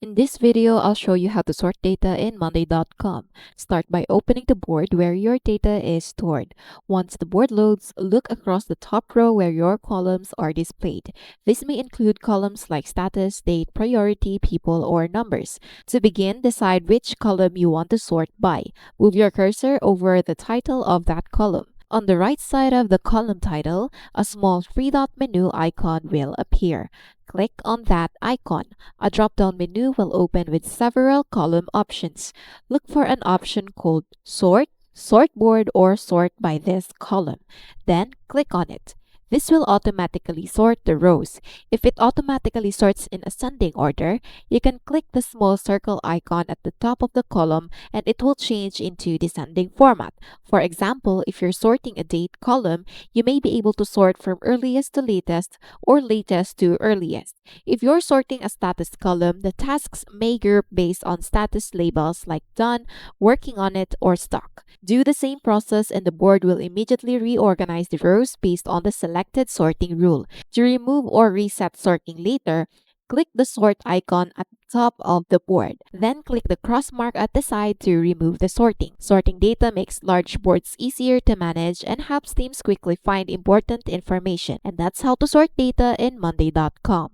In this video, I'll show you how to sort data in Monday.com. Start by opening the board where your data is stored. Once the board loads, look across the top row where your columns are displayed. This may include columns like status, date, priority, people, or numbers. To begin, decide which column you want to sort by. Move your cursor over the title of that column. On the right side of the column title, a small three-dot menu icon will appear. Click on that icon. A drop-down menu will open with several column options. Look for an option called Sort, Sort Board, or Sort by this column. Then click on it. This will automatically sort the rows. If it automatically sorts in ascending order, you can click the small circle icon at the top of the column and it will change into descending format. For example, if you're sorting a date column, you may be able to sort from earliest to latest or latest to earliest. If you're sorting a status column, the tasks may group based on status labels like done, working on it, or stuck. Do the same process and the board will immediately reorganize the rows based on the selected sorting rule. To remove or reset sorting later, click the sort icon at the top of the board. Then click the cross mark at the side to remove the sorting. Sorting data makes large boards easier to manage and helps teams quickly find important information. And that's how to sort data in Monday.com.